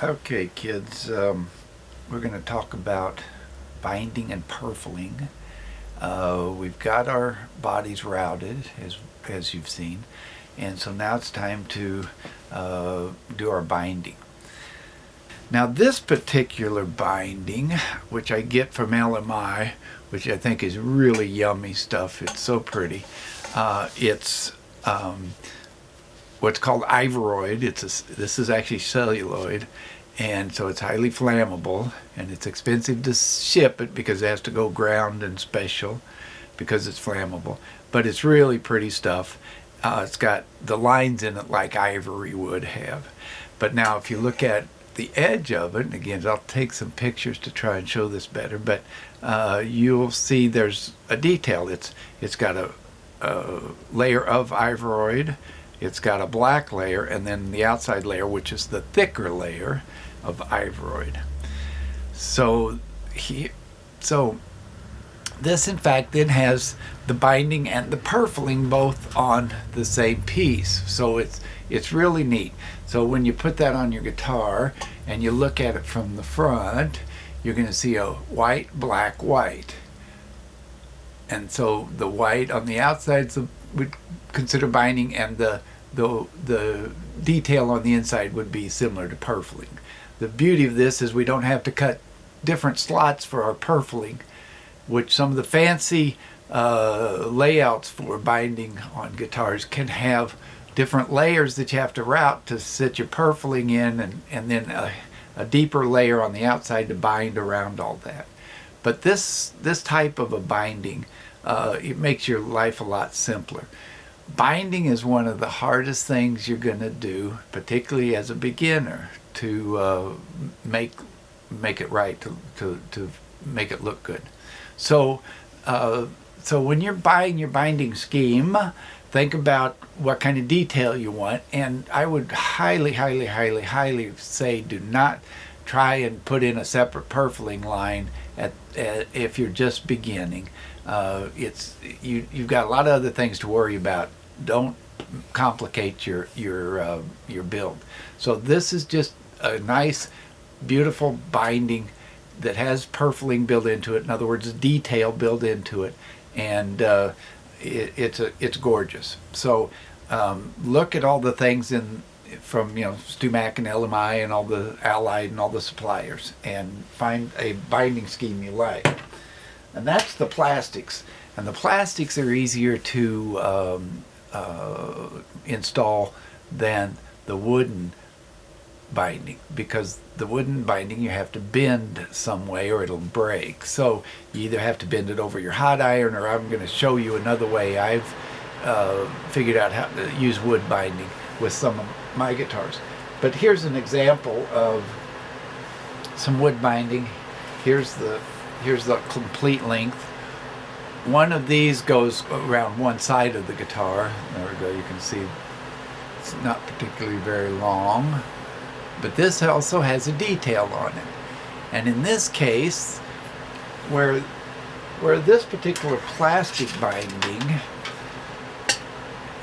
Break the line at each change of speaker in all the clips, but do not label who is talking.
Okay, kids, we're going to talk about binding and purfling. We've got our bodies routed, as you've seen, and so now it's time to do our binding. Now, this particular binding, which I get from LMI, which I think is really yummy stuff, it's so pretty. It's what's called Ivoroid. This is actually celluloid, and so it's highly flammable, and it's expensive to ship it because it has to go ground and special because it's flammable. But it's really pretty stuff. It's got the lines in it like ivory would have. But now if you look at the edge of it, and again, I'll take some pictures to try and show this better, but you'll see there's a detail. It's got a layer of Ivoroid. It's got a black layer, and then the outside layer, which is the thicker layer of Ivoroid. So this, in fact, then has the binding and the purfling both on the same piece. So it's really neat. So when you put that on your guitar and you look at it from the front, you're going to see a white, black, white. And so the white on the outside would consider binding, and the detail on the inside would be similar to purfling. The beauty of this is we don't have to cut different slots for our purfling, which some of the fancy layouts for binding on guitars can have different layers that you have to route to set your purfling in, and then a deeper layer on the outside to bind around all that. But this type of a binding, it makes your life a lot simpler. Binding is one of the hardest things you're going to do, particularly as a beginner, to make it right, to make it look good. So when you're buying your binding scheme, think about what kind of detail you want, and I would highly say do not try and put in a separate purfling line if you're just beginning. You've got a lot of other things to worry about. Don't complicate your build. So this is just a nice, beautiful binding that has purfling built into it. In other words, detail built into it, and it's gorgeous. So look at all the things from Stu Mac and LMI and all the Allied and all the suppliers, and find a binding scheme you like. And that's the plastics. And the plastics are easier to install than the wooden binding, because the wooden binding you have to bend some way or it'll break. So you either have to bend it over your hot iron, or I'm going to show you another way I've figured out how to use wood binding with some of my guitars. But here's an example of some wood binding. Here's the complete length. One of these goes around one side of the guitar. There we go, you can see it's not particularly very long, but this also has a detail on it. And in this case, where this particular plastic binding,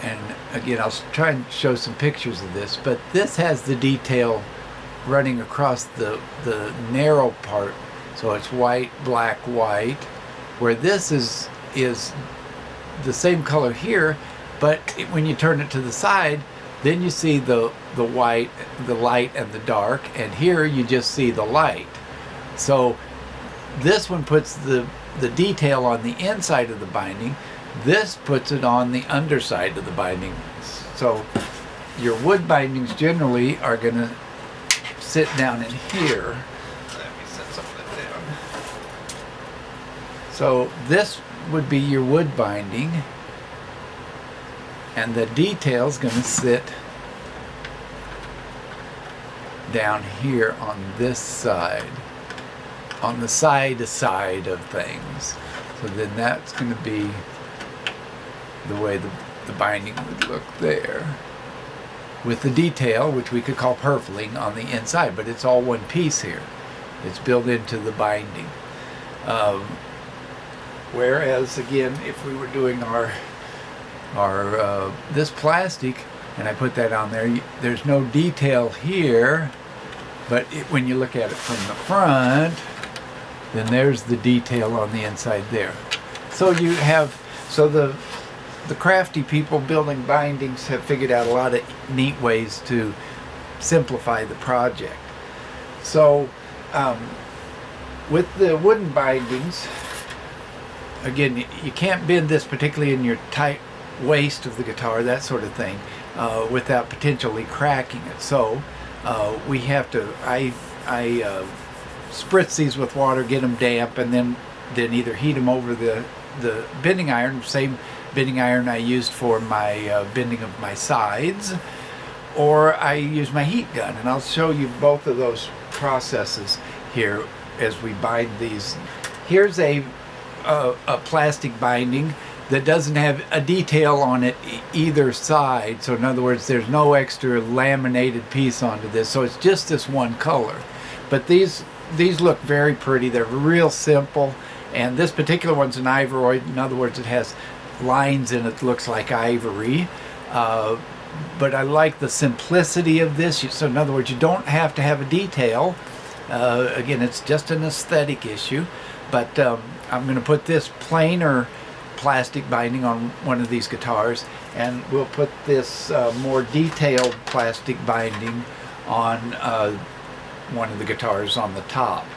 and again I'll try and show some pictures of this, but this has the detail running across the narrow part. So it's white, black, white, where this is the same color here, but when you turn it to the side, then you see the white, the light, and the dark, and here you just see the light. So this one puts the detail on the inside of the binding. This puts it on the underside of the binding. So your wood bindings generally are going to sit down in here. So this would be your wood binding, and the detail's going to sit down here on this side, on the side of things. So then that's going to be the way the binding would look there, with the detail, which we could call purfling, on the inside, but it's all one piece here. It's built into the binding. Whereas again, if we were doing our this plastic, and I put that on there, there's no detail here But when you look at it from the front, then there's the detail on the inside there. So you have, so the crafty people building bindings have figured out a lot of neat ways to simplify the project. So with the wooden bindings, again, you can't bend this particularly in your tight waist of the guitar, that sort of thing, without potentially cracking it. So we have to, I spritz these with water, get them damp, and then either heat them over the bending iron, same bending iron I used for my bending of my sides, or I use my heat gun. And I'll show you both of those processes here as we bind these. Here's a plastic binding that doesn't have a detail on it either side. So in other words, there's no extra laminated piece onto this. So it's just this one color. But these look very pretty. They're real simple. And this particular one's an ivory. In other words, it has lines in it that looks like ivory. But I like the simplicity of this. So in other words, you don't have to have a detail. Again, it's just an aesthetic issue. But I'm going to put this plainer plastic binding on one of these guitars, and we'll put this more detailed plastic binding on one of the guitars on the top.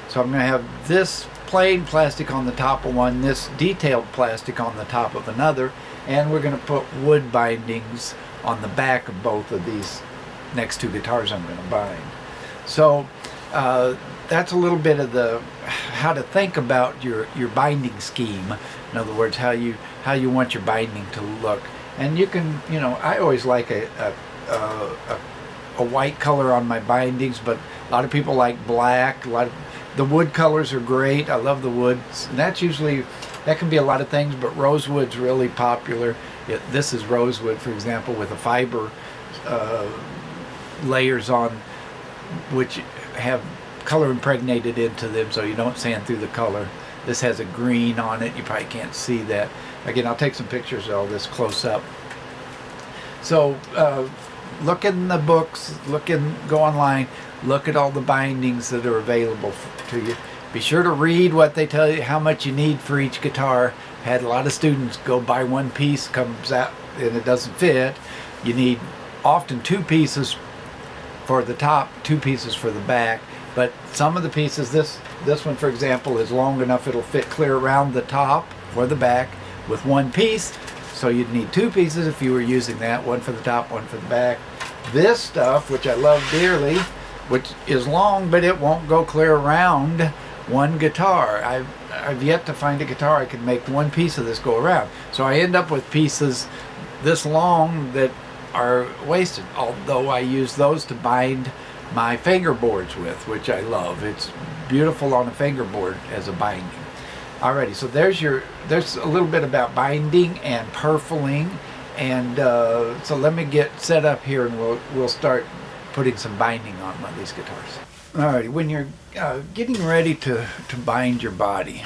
So I'm going to have this plain plastic on the top of one, this detailed plastic on the top of another, and we're going to put wood bindings on the back of both of these next two guitars I'm going to bind. So that's a little bit of the how to think about your binding scheme. In other words, how you want your binding to look. And you can, I always like a white color on my bindings, but a lot of people like black. The wood colors are great. I love the woods. And that can be a lot of things, but rosewood's really popular. This is rosewood, for example, with a fiber layers on, which have color impregnated into them, so you don't sand through the color. This has a green on it. You probably can't see that. Again, I'll take some pictures of all this close up. So look in the books, go online, look at all the bindings that are available to you. Be sure to read what they tell you, how much you need for each guitar. Had a lot of students go buy one piece, comes out and it doesn't fit. You need often two pieces for the top, two pieces for the back. But some of the pieces, this one for example, is long enough it'll fit clear around the top or the back with one piece. So you'd need two pieces if you were using that, one for the top, one for the back. This stuff, which I love dearly, which is long, but it won't go clear around one guitar. I've yet to find a guitar I can make one piece of this go around. So I end up with pieces this long that are wasted, although I use those to bind my fingerboards with, which I love. It's beautiful on a fingerboard as a binding. Alrighty, so there's a little bit about binding and purfling, and so let me get set up here and we'll start putting some binding on one of these guitars. Alrighty, when you're getting ready to bind your body,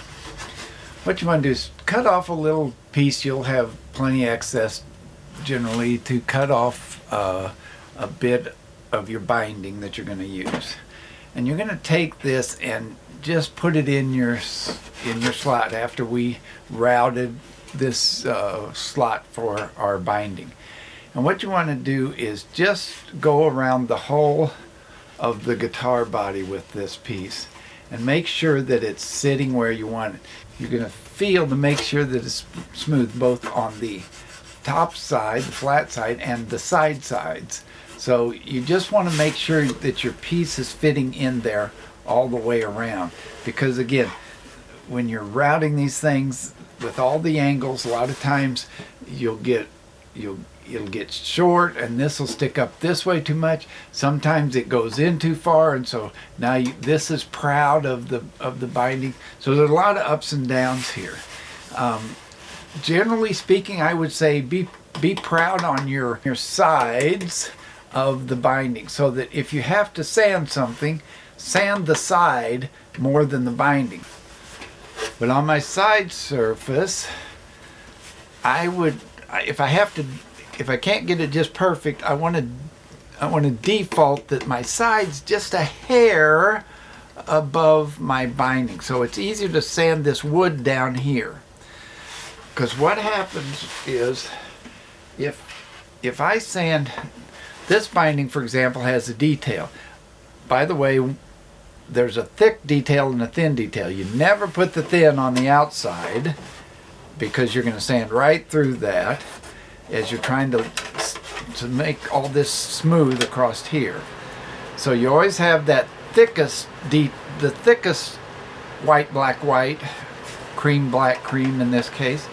what you want to do is cut off a little piece. You'll have plenty of excess generally to cut off a bit of your binding that you're going to use, and you're going to take this and just put it in your slot after we routed this slot for our binding. And what you want to do is just go around the whole of the guitar body with this piece and make sure that it's sitting where you want it. You're going to feel to make sure that it's smooth both on the top side, the flat side, and the side sides. So you just want to make sure that your piece is fitting in there all the way around, because again, when you're routing these things with all the angles, a lot of times it'll get short and this will stick up this way too much. Sometimes it goes in too far, and so now this is proud of the binding. So there's a lot of ups and downs here. Generally speaking, I would say be proud on your sides of the binding, so that if you have to sand something, sand the side more than the binding. But on my side surface, I would, if I can't get it just perfect, I want to to default that my side's just a hair above my binding. So it's easier to sand this wood down here. Because what happens is, if I sand, this binding, for example, has a detail. By the way, there's a thick detail and a thin detail. You never put the thin on the outside because you're going to sand right through that as you're trying to make all this smooth across here. So you always have that thickest, the thickest white, black, white, cream, black, cream in this case,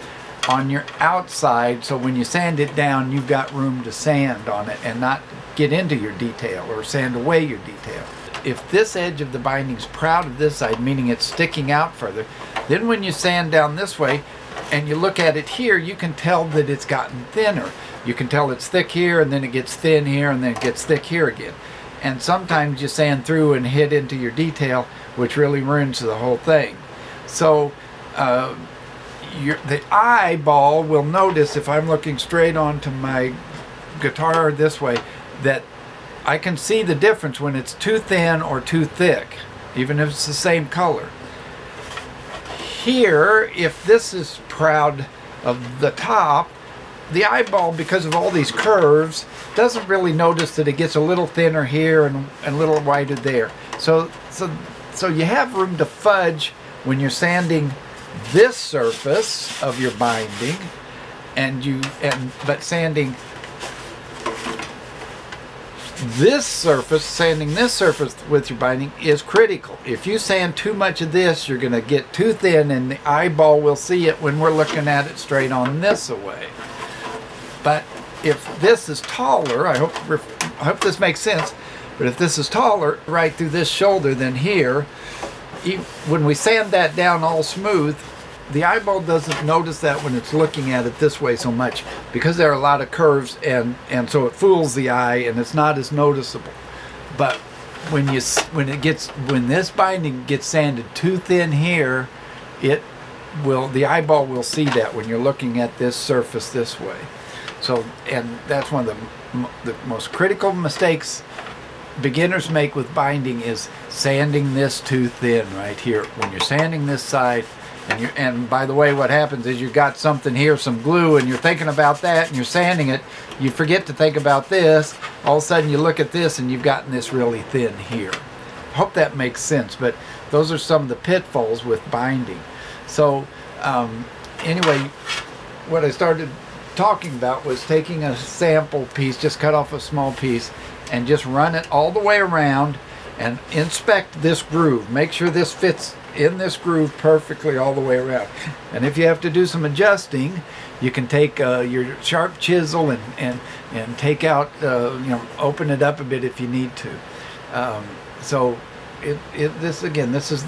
on your outside, so when you sand it down, you've got room to sand on it and not get into your detail or sand away your detail. If this edge of the binding's proud of this side, meaning it's sticking out further, then when you sand down this way and you look at it here, you can tell that it's gotten thinner. You can tell it's thick here, and then it gets thin here, and then it gets thick here again. And sometimes you sand through and hit into your detail, which really ruins the whole thing. So the eyeball will notice, if I'm looking straight onto my guitar this way, that I can see the difference when it's too thin or too thick, even if it's the same color. Here, if this is proud of the top, the eyeball, because of all these curves, doesn't really notice that it gets a little thinner here and a little wider there. So you have room to fudge when you're sanding this surface of your binding, but sanding this surface, sanding this surface with your binding is critical. If you sand too much of this, you're going to get too thin, and the eyeball will see it when we're looking at it straight on this away. But if this is taller, I hope this makes sense, but if this is taller right through this shoulder than here, when we sand that down all smooth, the eyeball doesn't notice that when it's looking at it this way so much, because there are a lot of curves, and so it fools the eye and it's not as noticeable. But when this binding gets sanded too thin here, the eyeball will see that when you're looking at this surface this way. So, and that's one of the most critical mistakes beginners make with binding, is sanding this too thin right here. When you're sanding this side, and by the way, what happens is you've got something here, some glue, and you're thinking about that, and you're sanding it, you forget to think about this. All of a sudden you look at this and you've gotten this really thin here. Hope that makes sense, but those are some of the pitfalls with binding. So anyway, what I started talking about was taking a sample piece, just cut off a small piece, and just run it all the way around and inspect this groove. Make sure this fits in this groove perfectly all the way around. And if you have to do some adjusting, you can take your sharp chisel and take out, open it up a bit if you need to. So this is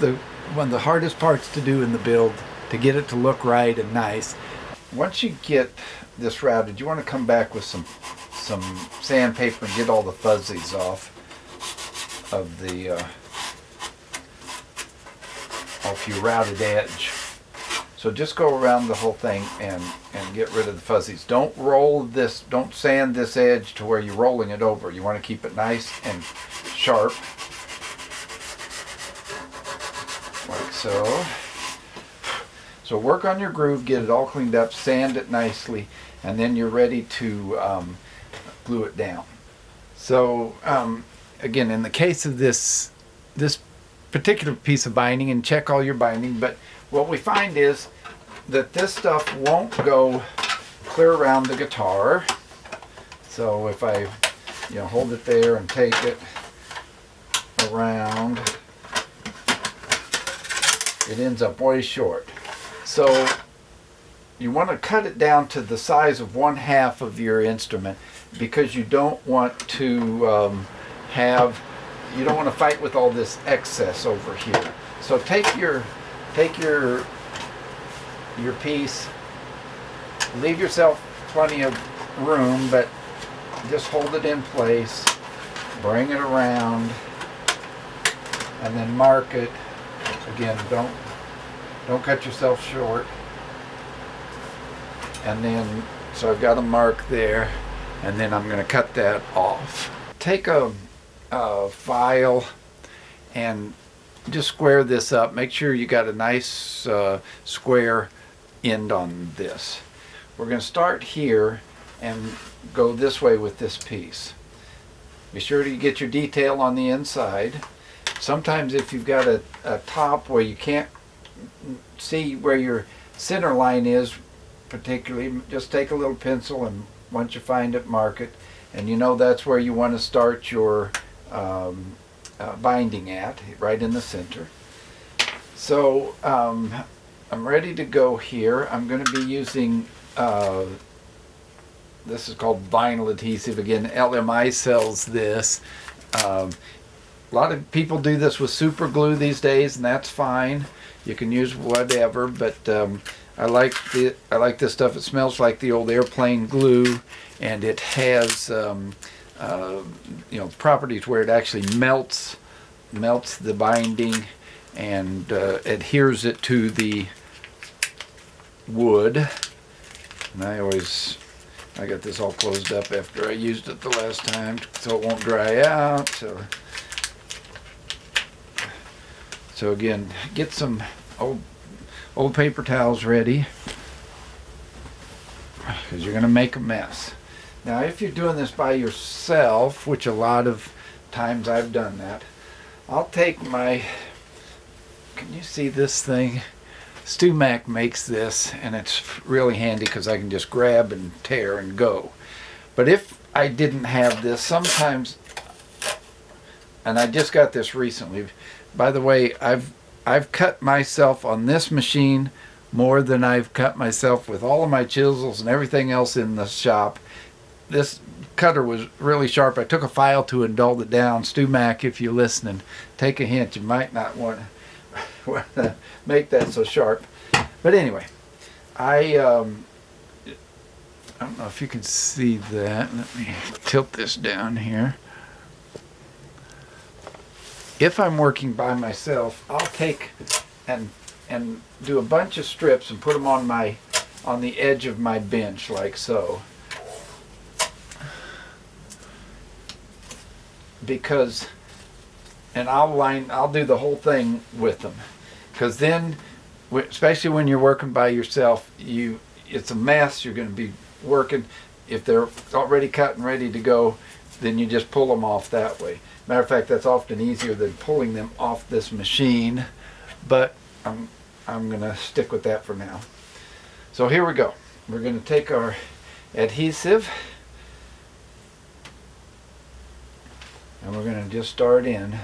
one of the hardest parts to do in the build, to get it to look right and nice. Once you get this routed, you want to come back with some sandpaper and get all the fuzzies off of your routed edge. So just go around the whole thing and get rid of the fuzzies. Don't sand this edge to where you're rolling it over. You want to keep it nice and sharp, like so. So work on your groove, get it all cleaned up, sand it nicely, and then you're ready to glue it down. So again, in the case of this particular piece of binding, and check all your binding, but what we find is that this stuff won't go clear around the guitar. So if I hold it there and take it around, it ends up way short. So you want to cut it down to the size of 1/2 of your instrument, because you don't want to you don't want to fight with all this excess over here. So take your piece, leave yourself plenty of room, but just hold it in place, bring it around, and then mark it. Again, don't cut yourself short. And then, so I've got a mark there, and then I'm going to cut that off. take a file and just square this up. Make sure you got a nice square end on this. We're going to start here and go this way with this piece. Be sure to get your detail on the inside. Sometimes if you've got a top where you can't see where your center line is particularly, just take a little pencil, and once you find it, mark it, and you know that's where you want to start your binding at, right in the center. So I'm ready to go here. I'm going to be using this is called vinyl adhesive. Again, LMI sells this. A lot of people do this with super glue these days, and that's fine. You can use whatever, but I like this stuff. It smells like the old airplane glue, and it has properties where it actually melts the binding and adheres it to the wood. And I got this all closed up after I used it the last time, so it won't dry out. So again, get some old paper towels ready, because you're going to make a mess. Now, if you're doing this by yourself, which a lot of times I've done that, I'll take my, can you see this thing? StewMac makes this, and it's really handy because I can just grab and tear and go. But if I didn't have this, sometimes, and I just got this recently, by the way, I've cut myself on this machine more than I've cut myself with all of my chisels and everything else in the shop. This cutter was really sharp. I took a file to and dulled it down. StewMac, if you're listening, take a hint. You might not want to make that so sharp. But anyway, I don't know if you can see that. Let me tilt this down here. If I'm working by myself, I'll take and do a bunch of strips and put them on the edge of my bench, like so. Because, and I'll do the whole thing with them, because then, especially when you're working by yourself, it's a mess. You're going to be working. If they're already cut and ready to go, then you just pull them off that way. Matter of fact, that's often easier than pulling them off this machine, but I'm going to stick with that for now. So here we go. We're going to take our adhesive, and we're going to just start in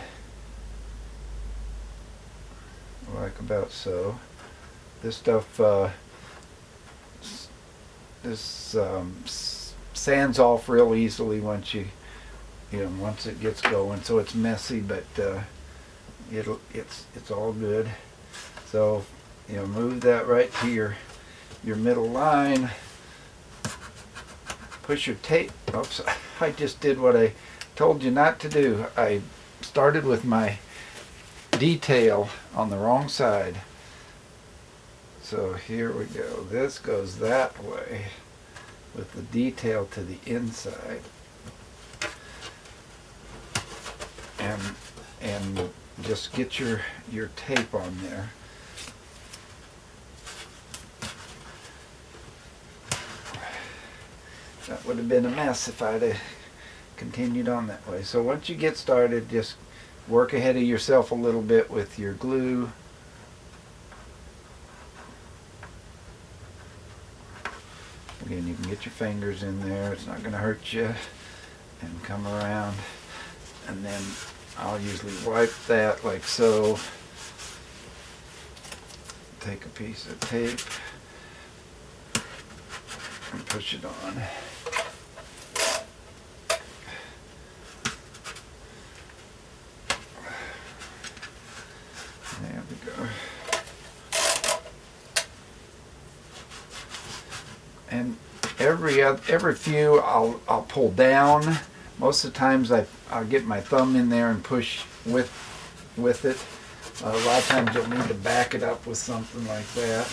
like about so. This stuff sands off real easily once once it gets going, so it's messy, but it's all good. So move that right to your middle line. Push your tape. Oops, I just did what I told you not to do. I started with my detail on the wrong side. So here we go. This goes that way with the detail to the inside. And just get your tape on there. That would have been a mess if I'd have continued on that way. So once you get started, just work ahead of yourself a little bit with your glue. Again, you can get your fingers in there. It's not going to hurt you. And come around. And then I'll usually wipe that like so. Take a piece of tape and push it on. There we go. And every few I'll pull down. Most of the times I'll get my thumb in there and push with it. A lot of times you'll need to back it up with something like that.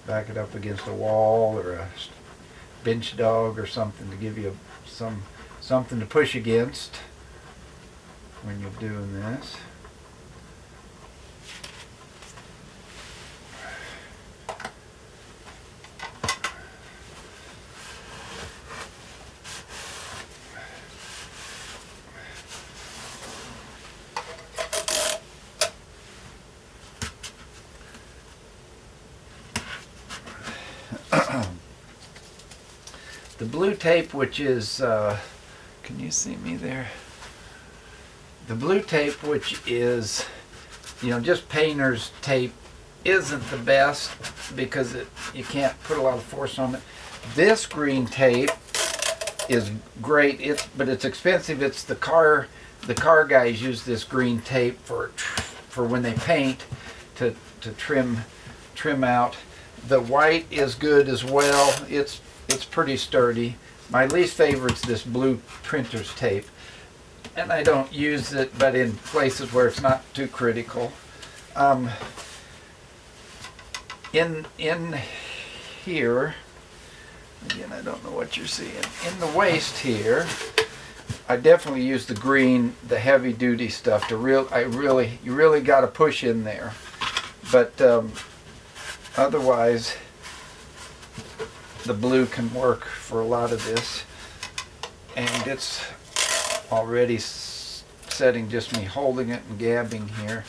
back it up against a wall or a bench dog or something to give you something to push against when you're doing this. The blue tape, which is, can you see me there? The blue tape, which is, just painter's tape, isn't the best because you can't put a lot of force on it. This green tape is great, but it's expensive. It's the car guys use this green tape for when they paint to trim out. The white is good as well. It's pretty sturdy. My least favorite's this blue printer's tape, and I don't use it but in places where it's not too critical. In here, again, I don't know what you're seeing. In the waist here, I definitely use the green, the heavy duty stuff. You really got to push in there, but otherwise, the blue can work for a lot of this, and it's already setting just me holding it and gabbing here.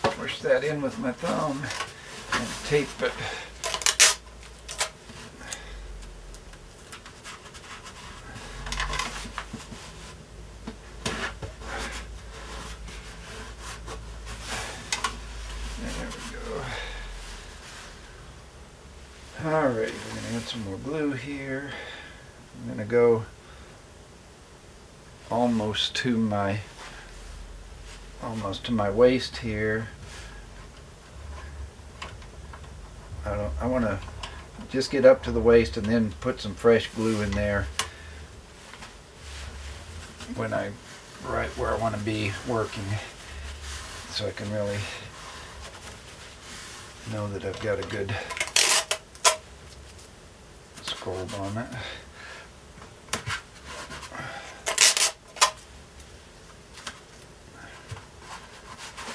Push that in with my thumb and tape it. Alright, we're going to add some more glue here. I'm going to go almost to my waist here. I want to just get up to the waist and then put some fresh glue in there right where I want to be working, so I can really know that I've got a good scold on it.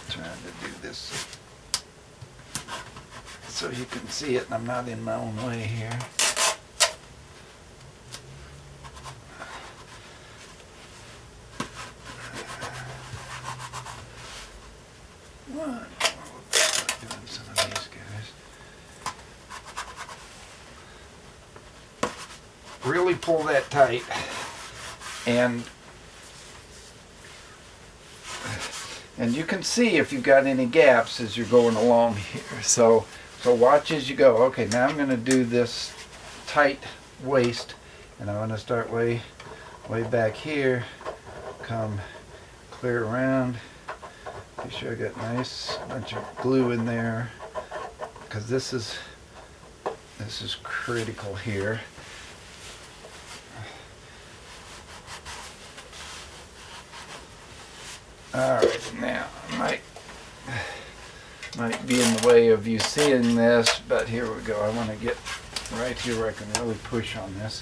Trying to do this so you can see it and I'm not in my own way here. Doing some of these guys. Really pull that tight, and you can see if you've got any gaps as you're going along here. So watch as you go. Okay, now I'm going to do this tight waist, and I'm going to start way back here, come clear around. Be sure I got a nice bunch of glue in there, because this is critical here. Alright, now I might be in the way of you seeing this, but here we go. I want to get right here where I can really push on this.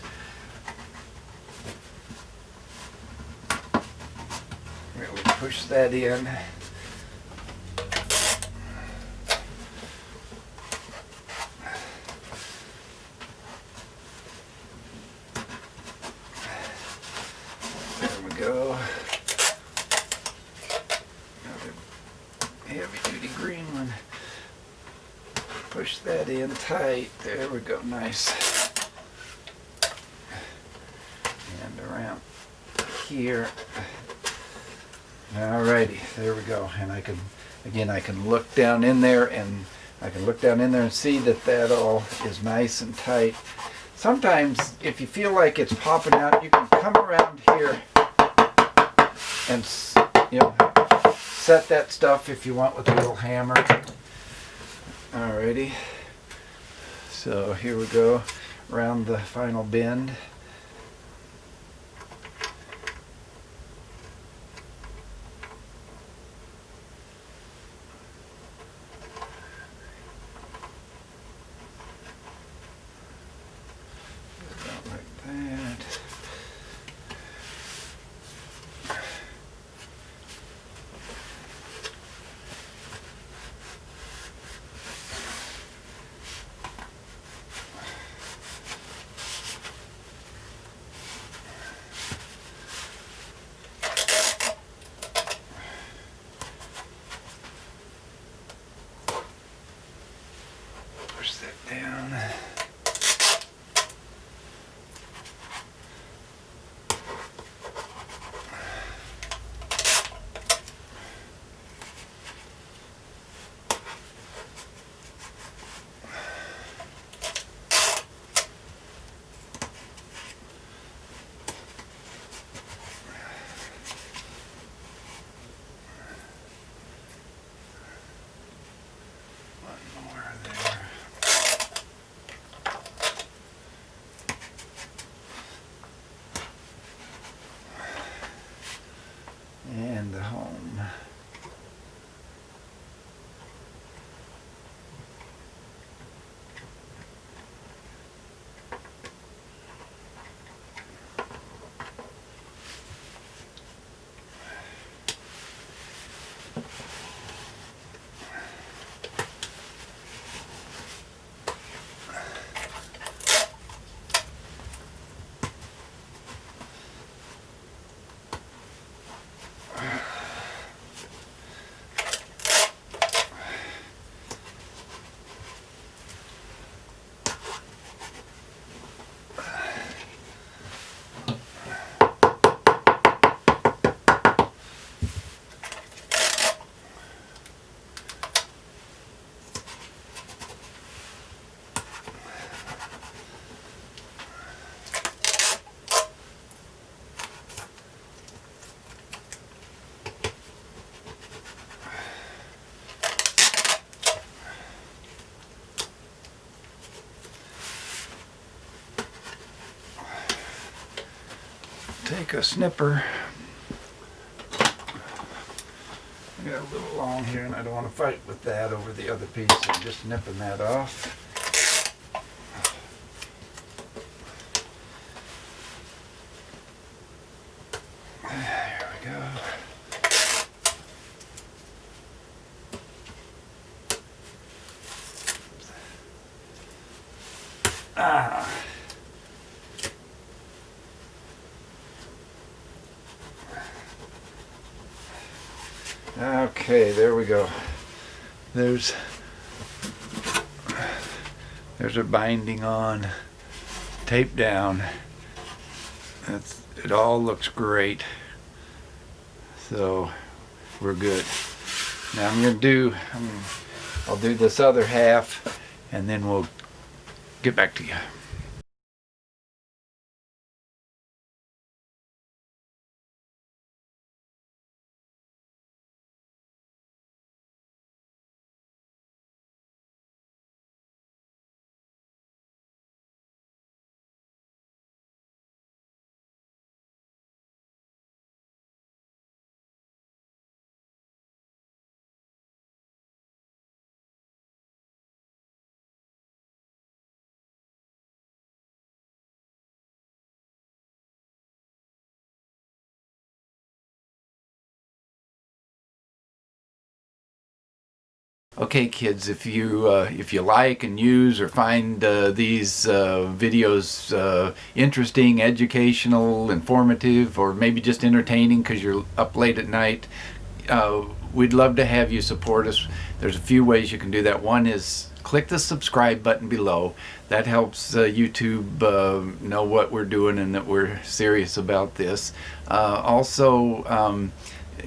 Really push that in. There we go. Heavy-duty green one. Push that in tight. There we go. Nice. And around here. Alrighty. There we go. And I can look down in there and see that all is nice and tight. Sometimes, if you feel like it's popping out, you can come around here and set that stuff if you want with a little hammer. Alrighty, so here we go around the final bend. more there. And the home. Take a snipper. I got a little long here and I don't want to fight with that over the other piece. I'm just nipping that off. There we go. Ah. Okay, there we go. There's a binding on, tape down. It all looks great. So we're good. Now I'll do this other half and then we'll get back to you. Okay, kids, if you like and use or find these videos interesting, educational, informative, or maybe just entertaining because you're up late at night, we'd love to have you support us. There's a few ways you can do that. One is click the subscribe button below. That helps YouTube know what we're doing and that we're serious about this. Also,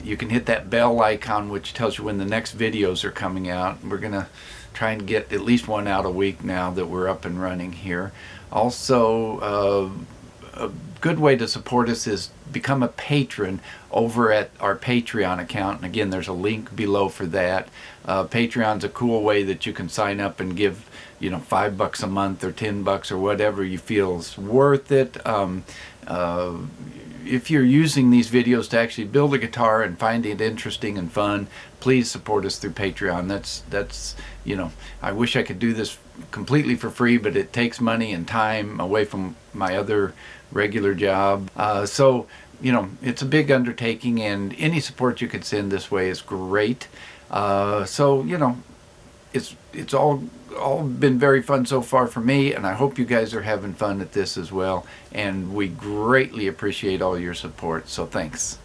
you can hit that bell icon which tells you when the next videos are coming out. We're gonna try and get at least one out a week now that we're up and running here. Also, a good way to support us is become a patron over at our Patreon account, and again there's a link below for that. Patreon's a cool way that you can sign up and give, you know, $5 a month or $10 or whatever you feel is worth it. If you're using these videos to actually build a guitar and find it interesting and fun, please support us through Patreon. That's you know, I wish I could do this completely for free, but it takes money and time away from my other regular job. So, you know, it's a big undertaking, and any support you could send this way is great. So, you know, it's all been very fun so far for me, and I hope you guys are having fun at this as well, and we greatly appreciate all your support, so thanks.